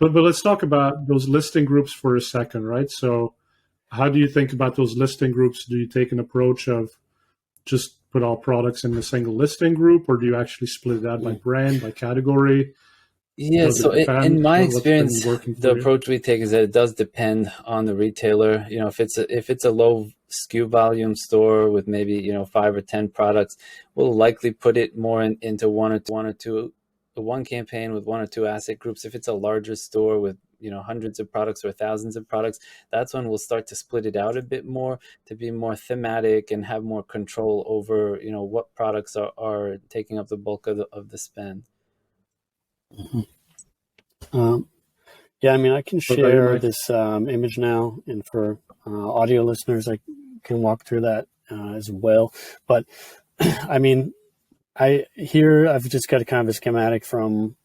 But let's talk about those listing groups for a second, right? So how do you think about those listing groups? Do you take an approach of just put all products in a single listing group, or do you actually split it out by brand, by category? Yeah, so in my experience, the approach we take is that it does depend on the retailer. You know, if it's a low SKU volume store with maybe, you know, 5 or 10 products, we'll likely put it more into one campaign with 1 or 2 asset groups. If it's a larger store with, you know, hundreds of products or thousands of products, that's when we'll start to split it out a bit more to be more thematic and have more control over, you know, what products are taking up the bulk of the spend. Mm-hmm. Yeah, I mean, I can share this image now, and for audio listeners, I can walk through that as well. But I mean, I've just got a kind of a schematic from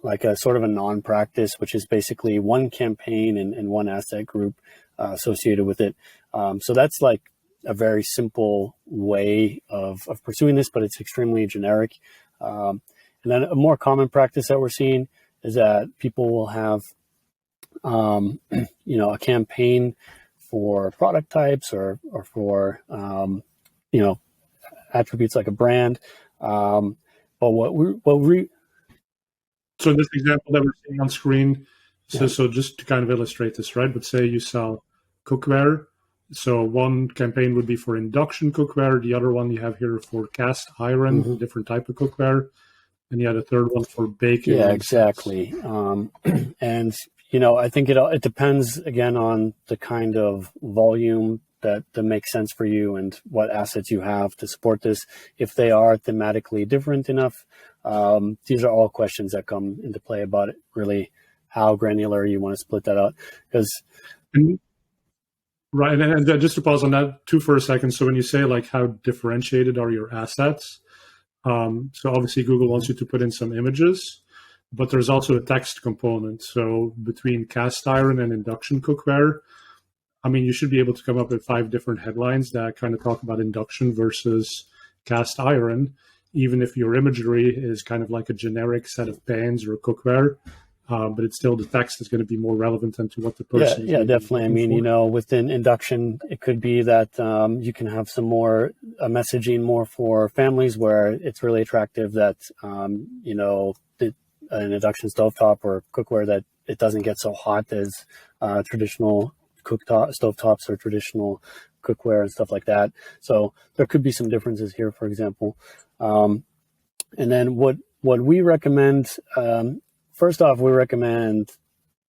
like a sort of a non-practice, which is basically one campaign and one asset group associated with it. So that's like a very simple way of pursuing this, but it's extremely generic. And then a more common practice that we're seeing is that people will have, you know, a campaign for product types or for, you know, attributes like a brand. But so in this example that we're seeing on screen, so just to kind of illustrate this, right? But say you sell cookware. So one campaign would be for induction cookware. The other one you have here for cast iron, different type of cookware. And you had a third one for baking. Yeah, exactly. And, you know, I think it depends, again, on the kind of volume that makes sense for you and what assets you have to support this. If they are thematically different enough, these are all questions that come into play about it, really how granular you want to split that out. Right, and just to pause on that too for a second. So when you say like how differentiated are your assets, so obviously Google wants you to put in some images, but there's also a text component. So between cast iron and induction cookware, I mean, you should be able to come up with 5 different headlines that kind of talk about induction versus cast iron, even if your imagery is kind of like a generic set of pans or cookware. But it's still, the text is going to be more relevant than to what the person is. Yeah, definitely. I mean, you know, within induction, it could be that you can have some more messaging more for families where it's really attractive that, you know, an induction stovetop or cookware that it doesn't get so hot as traditional stovetops or traditional cookware and stuff like that. So there could be some differences here, for example. And then what we recommend, first off, we recommend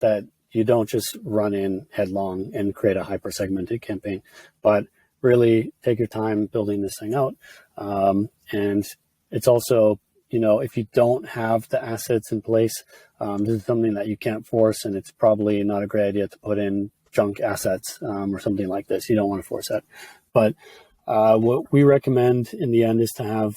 that you don't just run in headlong and create a hyper-segmented campaign, but really take your time building this thing out. And it's also, you know, if you don't have the assets in place, this is something that you can't force, and it's probably not a great idea to put in junk assets or something like this. You don't want to force that. But what we recommend in the end is to have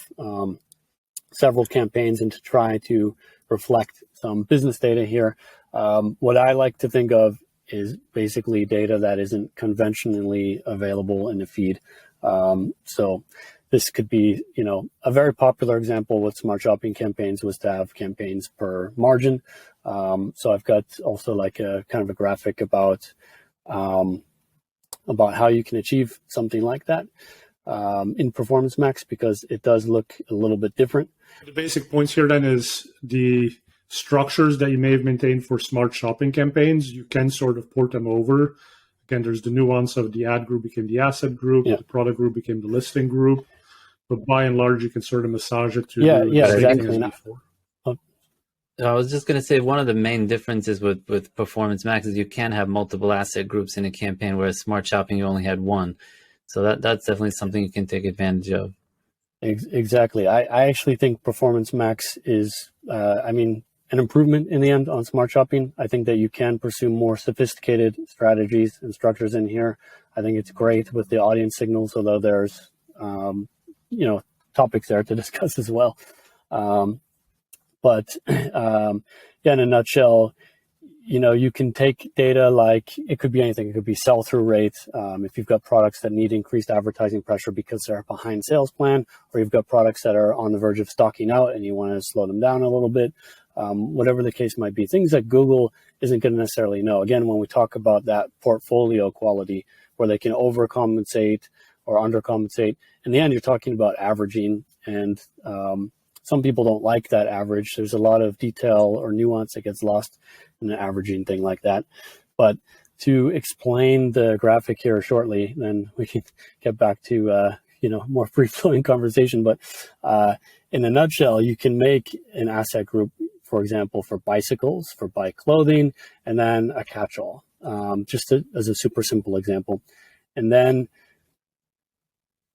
several campaigns and to try to reflect some business data here. What I like to think of is basically data that isn't conventionally available in the feed. So this could be, you know, a very popular example with smart shopping campaigns was to have campaigns per margin. So I've got also like a kind of a graphic about how you can achieve something like that in Performance Max, because it does look a little bit different. The basic points here then is the structures that you may have maintained for smart shopping campaigns, you can sort of port them over. Again, there's the nuance of the ad group became the asset group, the product group became the listing group, but by and large, you can sort of massage it to exactly. I was just going to say one of the main differences with Performance Max is you can have multiple asset groups in a campaign, whereas Smart Shopping, you only had one. So that's definitely something you can take advantage of. Exactly. I actually think Performance Max is, an improvement in the end on Smart Shopping. I think that you can pursue more sophisticated strategies and structures in here. I think it's great with the audience signals, although there's, topics there to discuss as well. But in a nutshell, you can take data like it could be anything. It could be sell-through rates. If you've got products that need increased advertising pressure because they're behind sales plan, or you've got products that are on the verge of stocking out and you want to slow them down a little bit. whatever the case might be, things that Google isn't going to necessarily know. Again, when we talk about that portfolio quality where they can overcompensate or undercompensate, in the end, you're talking about averaging, and some people don't like that average. There's a lot of detail or nuance that gets lost in the averaging thing like that. But to explain the graphic here shortly, then we can get back to more free-flowing conversation. But in a nutshell, you can make an asset group, for example, for bicycles, for bike clothing, and then a catch-all, as a super simple example. And then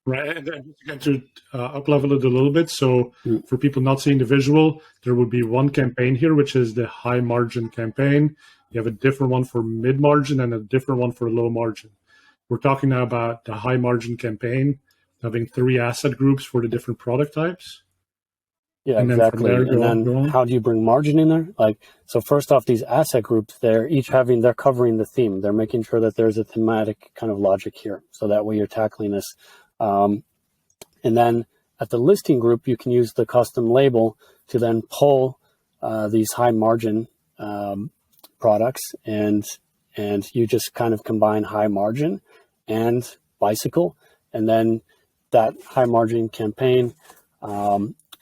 right, and then to up-level it a little bit. So for people not seeing the visual, there would be one campaign here, which is the high margin campaign. You have a different one for mid-margin and a different one for low margin. We're talking now about the high margin campaign, having 3 asset groups for the different product types. Yeah, and exactly. And then how do you bring margin in there? So first off, these asset groups, they're covering the theme. They're making sure that there's a thematic kind of logic here. So that way you're tackling this. And then at the listing group, you can use the custom label to then pull these high margin products, and you just kind of combine high margin and bicycle, and then that high margin campaign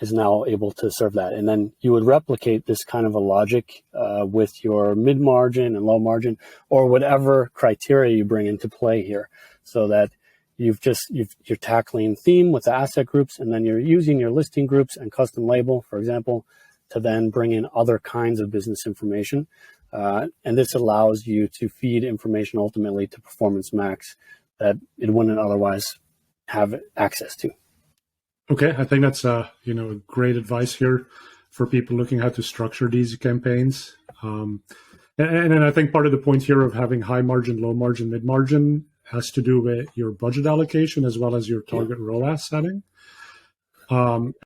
is now able to serve that. And then you would replicate this kind of a logic with your mid margin and low margin, or whatever criteria you bring into play here, so that you're tackling theme with the asset groups, and then you're using your listing groups and custom label, for example, to then bring in other kinds of business information. And this allows you to feed information ultimately to Performance Max that it wouldn't otherwise have access to. Okay, I think that's great advice here for people looking how to structure these campaigns. And then I think part of the point here of having high margin, low margin, mid margin has to do with your budget allocation as well as your target ROAS setting.